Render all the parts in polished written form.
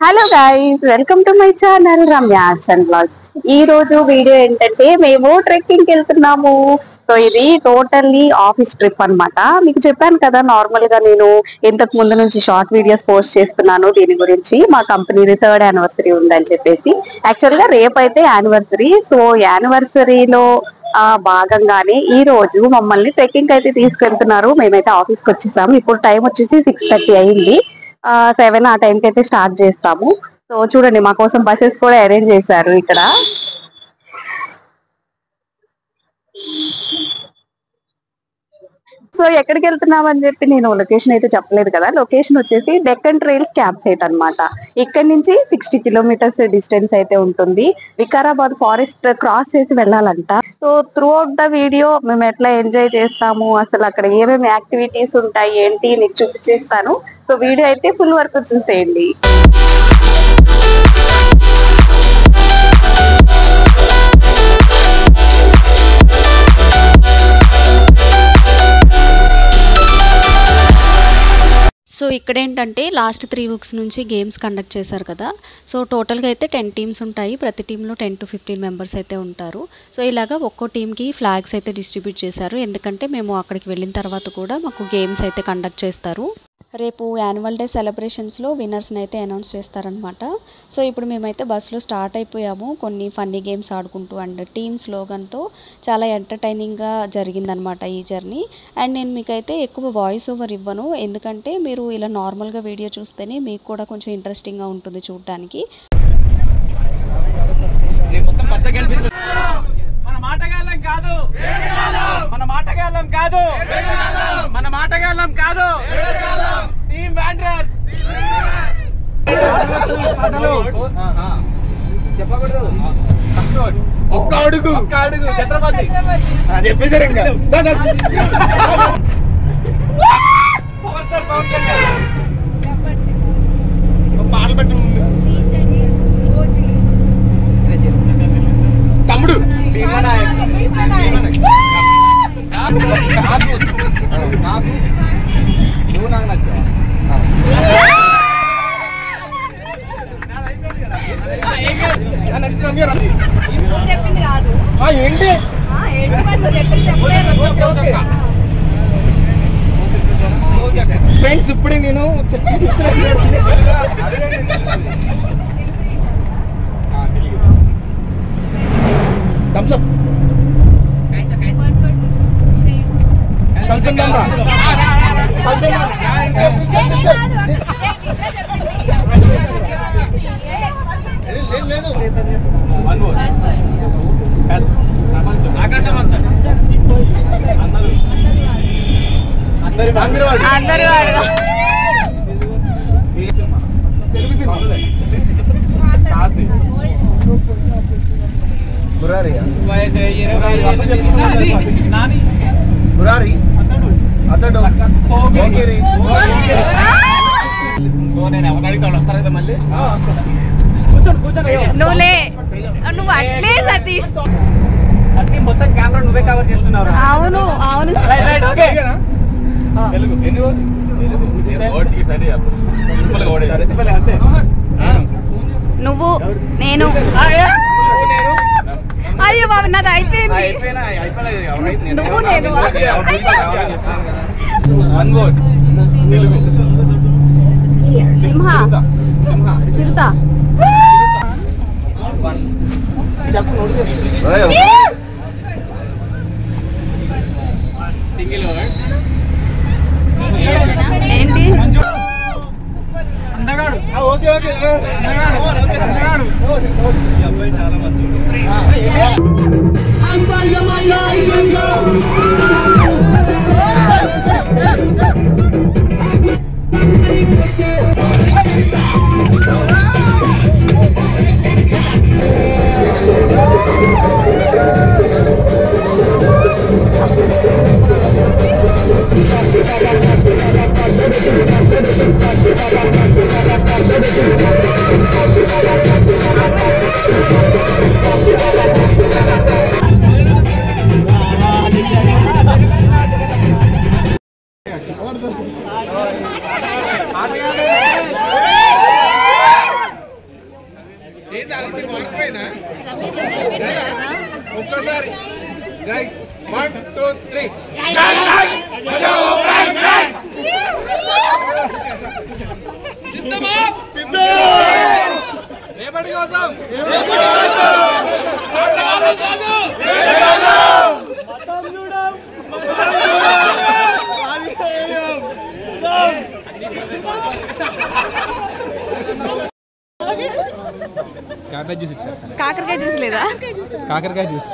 Hello guys, welcome to my channel Ramya arts and blogs. ఈ రోజు video ఏంటంటే మేము ట్రెక్కింగ్ కి వెళ్తున్నాము. సో ఇది టోటల్లీ ఆఫీస్ ట్రిప్ అన్నమాట. మీకు చెప్పాను కదా, నార్మల్ గా నేను ఇంతకు ముందు నుంచి షార్ట్ వీడియోస్ పోస్ట్ చేస్తున్నాను దీని గురించి. మా కంపెనీది 3rd యానివర్సరీ ఉందని చెప్పేసి. యాక్చువల్ గా రేపు అయితే యానివర్సరీ. సో యానివర్సరీలో భాగంగానే ఈ రోజు మమ్మల్ని ట్రెక్కింగ్ అయితే తీసుకెళ్తున్నారు. మేమైతే ఆఫీస్ కి వచ్చేసాము. ఇప్పుడు టైం వచ్చేసి 6:30 అయింది. 7 ఆ టైంకి అయితే స్టార్ట్ చేస్తాము. సో చూడండి, మా కోసం బస్సెస్ కూడా అరేంజ్ చేశారు ఇక్కడ. సో ఎక్కడికి వెళ్తున్నాం అని చెప్పి నేను లొకేషన్ అయితే చెప్పలేదు కదా. లొకేషన్ వచ్చేసి డెక్కన్ ట్రైల్స్ క్యాంప్ సైట్ అనమాట. ఇక్కడ నుంచి 60 కిలోమీటర్స్ డిస్టెన్స్ అయితే ఉంటుంది. వికారాబాద్ ఫారెస్ట్ క్రాస్ చేసి వెళ్ళాలంట. So throughout the video మేము ఎట్లా ఎంజాయ్ చేస్తాము, అసలు అక్కడ ఏమేమి యాక్టివిటీస్ ఉంటాయి ఏంటి మీకు చూపించేస్తాను. సో వీడియో అయితే ఫుల్ వరకు చూసేయండి. సో ఇక్కడ ఏంటంటే లాస్ట్ 3 వీక్స్ నుంచి గేమ్స్ కండక్ట్ చేశారు కదా. సో టోటల్గా అయితే 10 టీమ్స్ ఉంటాయి. ప్రతి టీంలో 10 to 15 మెంబర్స్ అయితే ఉంటారు. సో ఇలాగా ఒక్కో టీంకి ఫ్లాగ్స్ అయితే డిస్ట్రిబ్యూట్ చేశారు. ఎందుకంటే మేము అక్కడికి వెళ్ళిన తర్వాత కూడా మాకు గేమ్స్ అయితే కండక్ట్ చేస్తారు. రేపు యాన్యువల్ డే సెలబ్రేషన్స్లో విన్నర్స్ని అయితే అనౌన్స్ చేస్తారనమాట. సో ఇప్పుడు మేమైతే బస్సులో స్టార్ట్ అయిపోయాము. కొన్ని ఫన్నీ గేమ్స్ ఆడుకుంటూ అండ్ టీమ్ స్లోగన్తో చాలా ఎంటర్టైనింగ్గా జరిగిందనమాట ఈ జర్నీ. అండ్ నేను మీకైతే ఎక్కువ వాయిస్ ఓవర్ ఇవ్వను, ఎందుకంటే మీరు ఇలా నార్మల్గా వీడియో చూస్తేనే మీకు కూడా కొంచెం ఇంట్రెస్టింగ్గా ఉంటుంది చూడటానికి. ఒక్క అడుగు ఛత్రపతి చెప్పేసారు. ఇంకా పాటలు పెట్టు తమ్ముడు. నువ్వు నాకు నచ్చావా? ఏంటి ఫ్రెండ్స్, ఇప్పుడే నేను థమ్స్అప్ కలిసి ఆకాశం అంతా అందరూ మురారి అతడు నేను ఎవరు అడిగితే వాళ్ళు వస్తారు కదా. మళ్ళీ కూర్చోండి నువ్వు అట్లే సతీష్. సత్యం మొత్తం కెమెరా నువ్వే కవర్ చేస్తున్నావు. అవును అవును. నువ్వు నేను అయ్యో బాబు, నాది అయిపోయింది. నువ్వు నేను సింహ చిరుత సింగిల్ వర్డ్ ఏంటి? అందగాడు. అబ్బాయి చాలా మంచి. Hadi. Guys, 1, 2, 3. Gang, gang. Bajao, bang, bang. Siddhama. Siddha. రేపటి కోసం. కాకరకాయ జ్యూస్ లేదా? కాకరకాయ juice.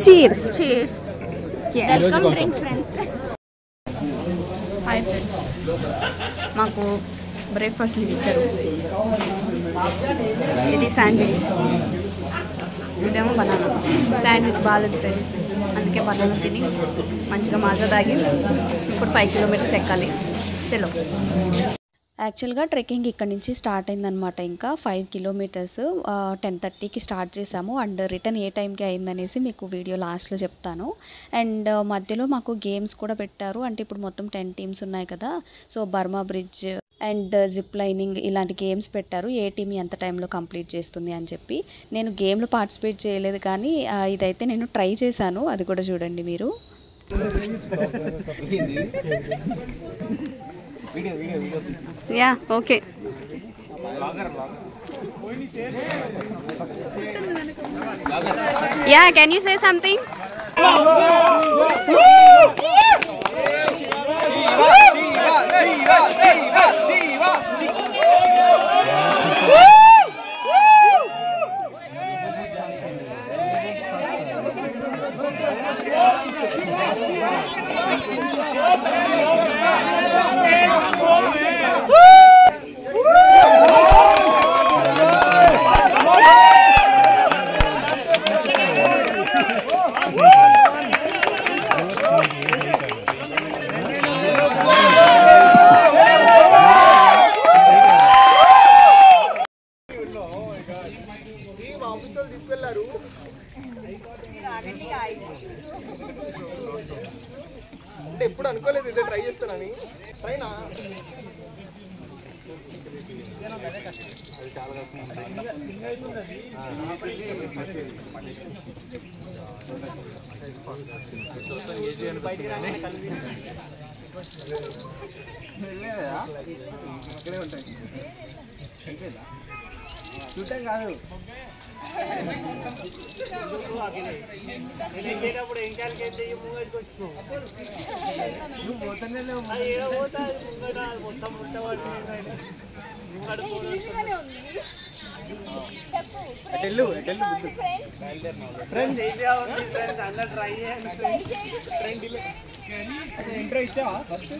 Cheers. Cheers. Welcome drink friends. Hi friends, మాకు బ్రేక్ఫాస్ట్ ఇచ్చారు. ఇది శాండ్విచ్, ఇదేమో బనానా. శాండ్విచ్ బాగాలేదు ఫ్రెండ్స్, అందుకే బనానా తిని మంచిగా మాజా తాగి ఇప్పుడు 5 కిలోమీటర్స్ ఎక్కాలి. చలో. యాక్చువల్గా ట్రెక్కింగ్ ఇక్కడ నుంచి స్టార్ట్ అయిందనమాట. ఇంకా 5 కిలోమీటర్స్ 10:30కి స్టార్ట్ చేసాము. అండ్ రిటర్న్ ఏ టైంకి అయిందనేసి మీకు వీడియో లాస్ట్లో చెప్తాను. అండ్ మధ్యలో మాకు గేమ్స్ కూడా పెట్టారు. అంటే ఇప్పుడు మొత్తం 10 టీమ్స్ ఉన్నాయి కదా, so Burma bridge and zip lining ఇలాంటి గేమ్స్ పెట్టారు. ఏ టీమ్ ఎంత టైంలో కంప్లీట్ చేస్తుంది అని చెప్పి. నేను గేమ్లో పార్టిసిపేట్ చేయలేదు, కానీ ఇదైతే నేను ట్రై చేశాను. అది కూడా చూడండి మీరు. Yeah okay. Yeah can you say something? అంటే ఎప్పుడు అనుకోలేదు ఇదే ట్రై చేస్తానని. ట్రైనా ఇక్కడే ఉంటాయి. చూడటం కాదు, ఇంట్రో ఇచ్చావా ఫస్ట్?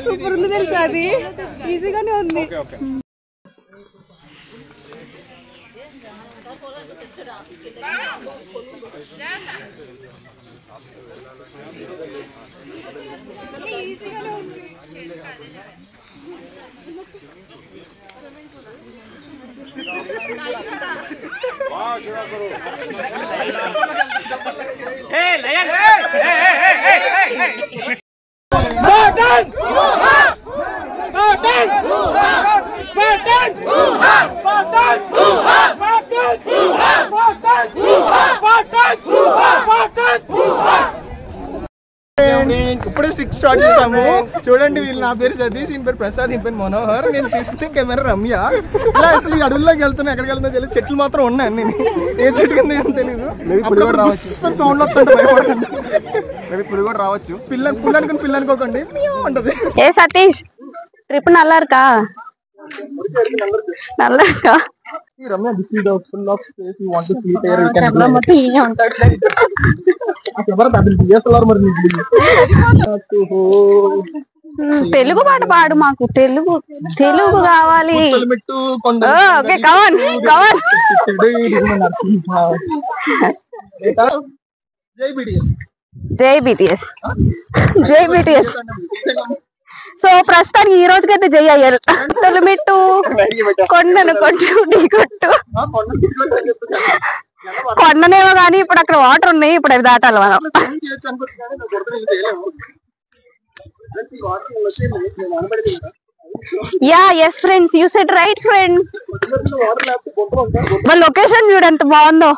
సూపర్ ఉంది తెలుసా, అది ఈజీగానే ఉంది. ఇప్పుడే స్టిక్ స్టార్ట్ చేసాము. చూడండి, వీళ్ళు నా పేరు సతీష్, ఈయన పేరు ప్రసాద్, ఈయన పేరు మనోహర్. నేను తీస్తే కెమెరా రమ్య. ఇలా అసలు ఈ అడవుల్లోకి వెళ్తున్నా, ఎక్కడికి వెళ్తున్నా తెలియదు. చెట్లు మాత్రం ఉన్నాయి అన్ని. ఏ చెట్టు కింద ఏం తెలియదు. సౌండ్ వస్తుంటే భయపడకండి. ఇప్పుడు కూడా రావచ్చు. పుల్లు అనుకుని పిల్ల అనుకోకండి ఉంటది. ఏ సతీష్, ట్రిప్ నల్లారుకా? నల్లారుకా? Ramya, this is the full of space you want to sleep here. You can camera మొత్తం ఈయనే ఉంటాడు. కెమెరా డబుల్ DSLR మరి నీకు. తెలుగు పాట పాడు మాకు, తెలుగు కావాలి. ఓకే కవన్ కవన్. జై బిటిఎస్ జై బిటిఎస్. సో ప్రస్తుతానికి ఈ రోజుకైతే జై అయ్యారు. తొలిమిట్టు కొండను కొట్టు ఢీ కొట్టు. కొండనేమో కానీ ఇప్పుడు అక్కడ వాటర్ ఉన్నాయి, ఇప్పుడు అవి దాటాలి మనం. Ya yes friends, you said right friend. వాళ్ళ లొకేషన్ చూడు ఎంత బాగుందో.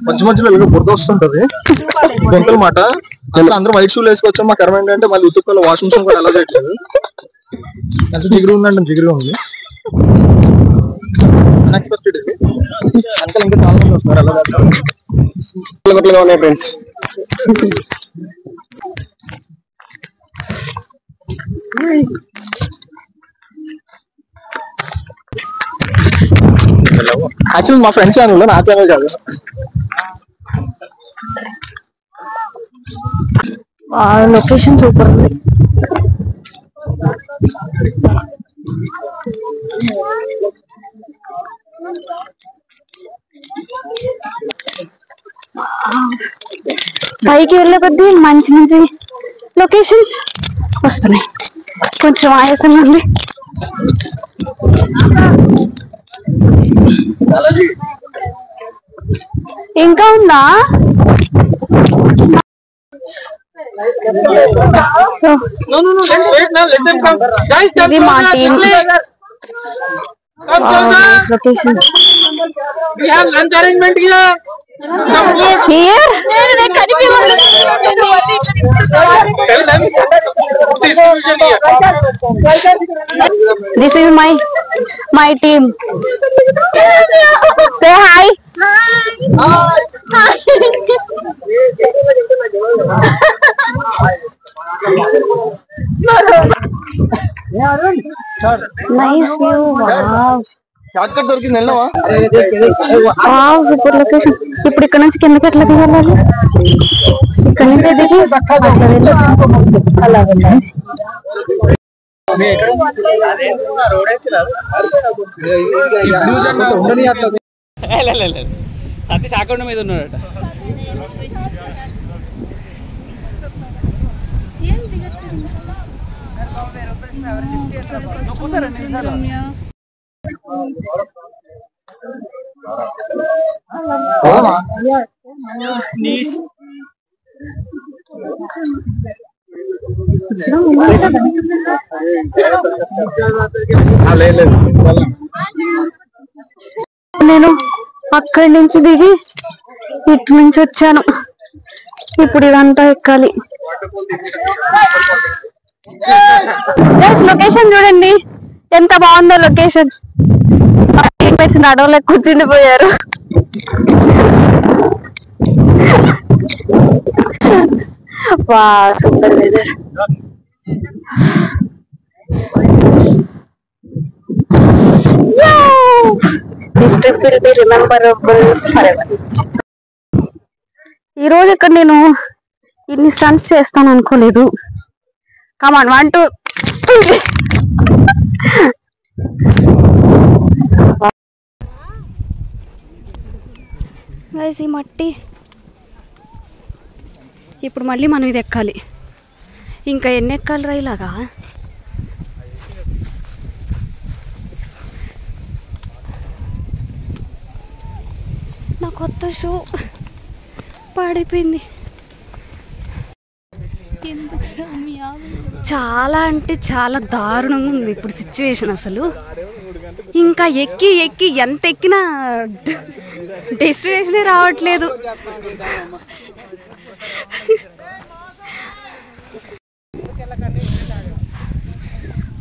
మధ్య మధ్యలో బురద వస్తుంటది గొంతుల మాట. అందరూ వైట్ షూలు వేసుకొచ్చాం. మా కర్మ ఏంటంటే మళ్ళీ ఉతుక్కోవాలి, వాషింగ్ మిషన్ కూడా అలా చేయట్లేదు. ఎంత జిగురు ఉందంటే జిగురుగా ఉంది. అన్ఎక్స్పెక్టెడ్ ఇది. అంతా ఇంకా చాలా మంది వస్తున్నారు. అలా గొప్పలుగా ఉన్నాయి ఫ్రెండ్స్. యాక్చువల్ మా ఫ్రెండ్ ఛానల్, నా ఛానల్ కాదు. లొకేషన్ సూపర్ ఉంది. పైకి వెళ్ళే కొద్దీ మంచి మంచి లొకేషన్స్ వస్తున్నాయి. కొంచెం ఆయాసంగా ఉంది. ఇంకా ఉందా? ఇది మా team location. Here this is my team. Say hi. Hi. Nice view. Wow. Shortcut దొరికింది. వెళ్ళవా? Super location. ఇప్పుడు ఇక్కడ నుంచి కిందకి ఎట్లా దిగాలి? ఇక్కడ నుంచి దిగి సతీష్ అకౌంట్ మీద ఉన్నాడట. నేను అక్కడి నుంచి దిగి ఇటు నుంచి వచ్చాను. ఇప్పుడు ఇదంతా ఎక్కాలి. లొకేషన్ చూడండి ఎంత బాగుందో. లొకేషన్ నడవలే కూర్చుండిపోయారు. Wow super weather. This trip will be rememberable forever. ఈ రోజు ఇక్కడ నేను ఇన్ని స్టంట్స్ చేస్తాను అనుకోలేదు. కమాన్ 1 2 గైస్ ఈ మట్టి ఇప్పుడు మళ్ళీ మనం ఇది ఎక్కాలి. ఇంకా ఎన్ని ఎక్కాలి రా ఇలాగా? నా కొత్త షూ పాడైపోయింది. చాలా అంటే చాలా దారుణంగా ఉంది ఇప్పుడు సిచ్యువేషన్. అసలు ఇంకా ఎక్కి ఎక్కి ఎంత ఎక్కినా డెస్టినేషనే రావట్లేదు.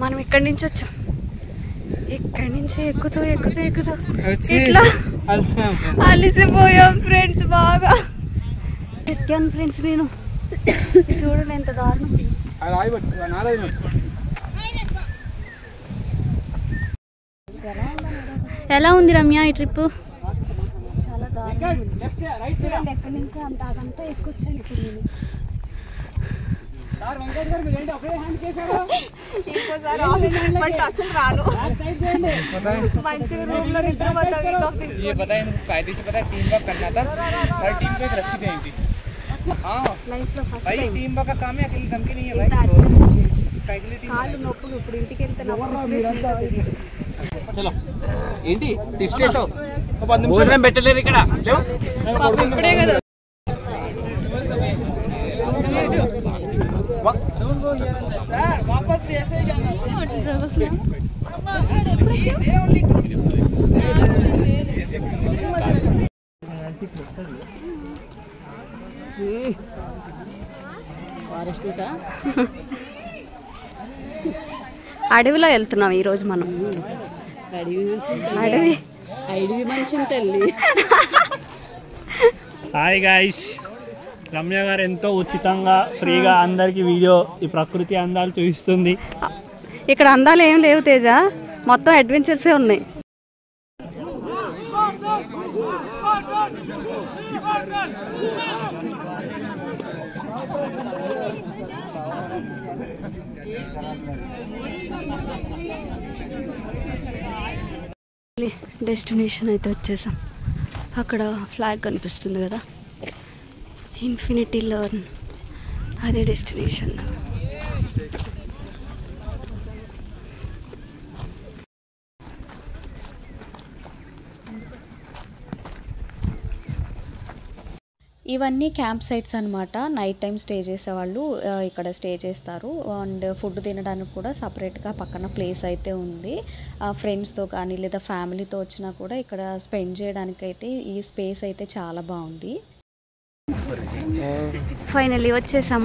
మనం ఇక్కడి నుంచి వచ్చాం. ఇక్కడి నుంచి ఎక్కుతూ ఎక్కుతూ ఎక్కుతూ ఇట్లా అలిసిపోయాం ఫ్రెండ్స్. బాగా ఎక్కాను ఫ్రెండ్స్ నేను. చూడండి ఎంత దారుణం. ఎలా ఉంది రమ్య ఈ ట్రిప్? చాలా దారుణం. ఎక్కడి నుంచి అదంతా ఎక్కువచ్చాను ఇప్పుడు నేను. ఇంకోసారి ఆఫీస్ బట్ అసలు రాను. మంచిగా రూమ్ లో నిద్రపోతాం. ये पता है कायदे से पता है टीम वर्क करना था हर टीम को एक रस्सी देनी थी। हाँ లైఫ్ లో ఫస్ట్ भाई టైం टीम वर्क का काम है अकेले दम की नहीं है भाई। కాళ్ళు నొప్పులు ఇప్పుడు ఇంటికి వెళ్తే చలో ఏంటి టిస్ట్ చేసావు భోజనం పెట్టలేరు ఇక్కడ ఇప్పుడే కదా वापस ऐसे ही जाना అడవిలో వెళ్తున్నాం ఈరోజు మనం. అడవి మనిషి తల్లి. హాయ్ గాయ్స్, రమ్య గారు ఎంతో ఉచితంగా ఫ్రీగా అందరికి వీడియో ఈ ప్రకృతి అందాలు చూపిస్తుంది. ఇక్కడ అందాలు ఏం లేవు తేజ, మొత్తం అడ్వెంచర్సే ఉన్నాయి. డెస్టినేషన్ అయితే వచ్చేసాం. అక్కడ ఫ్లాగ్ కనిపిస్తుంది కదా, ఇన్ఫినిటీ లర్న్, అదే డెస్టినేషన్. ఇవన్నీ క్యాంప్ సైట్స్ అనమాట. నైట్ టైం స్టే చేసేవాళ్ళు ఇక్కడ స్టే చేస్తారు. అండ్ ఫుడ్ తినడానికి కూడా సపరేట్గా పక్కన ప్లేస్ అయితే ఉంది. ఫ్రెండ్స్తో కానీ లేదా ఫ్యామిలీతో వచ్చినా కూడా ఇక్కడ స్పెండ్ చేయడానికి అయితే ఈ స్పేస్ అయితే చాలా బాగుంది. ఫైనల్లీ వచ్చేసాం.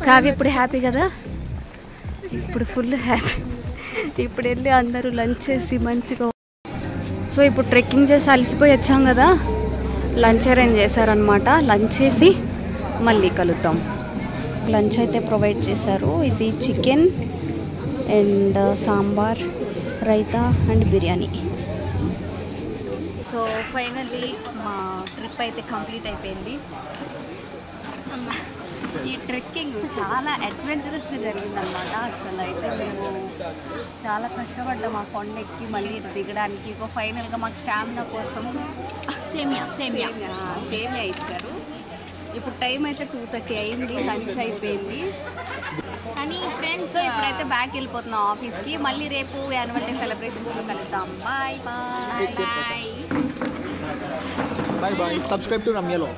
కావ్య ఇప్పుడు హ్యాపీ కదా, ఇప్పుడు ఫుల్ హ్యాపీ. ఇప్పుడు వెళ్ళి అందరూ లంచ్ చేసి మంచిగా. సో ఇప్పుడు ట్రెక్కింగ్ చేసి అలసిపోయి వచ్చాం కదా, లంచ్ అరేంజ్ చేశారనమాట. లంచ్ చేసి మళ్ళీ కలుద్దాం. లంచ్ అయితే ప్రొవైడ్ చేశారు. ఇది chicken and sambar, raita and biryani. So finally మా ట్రిప్ అయితే కంప్లీట్ అయిపోయింది. ఈ ట్రెక్కింగ్ చాలా అడ్వెంచరస్గా జరిగిందనమాట. అసలు అయితే మేము చాలా కష్టపడ్డాం ఆ కొండెక్కి మళ్ళీ దిగడానికి. ఫైనల్గా మాకు స్టామినా కోసం సేమియా ఇచ్చారు. ఇప్పుడు టైం అయితే 2:30 అయింది, లంచ్ అయిపోయింది. కానీ ఫ్రెండ్స్ ఇప్పుడైతే బ్యాక్ వెళ్ళిపోతున్నాం ఆఫీస్కి. మళ్ళీ రేపు యాన్యువల్ డే సెలబ్రేషన్స్లో కలుద్దాం. Bye bye bye. Bye bye. Subscribe to Ramya Log.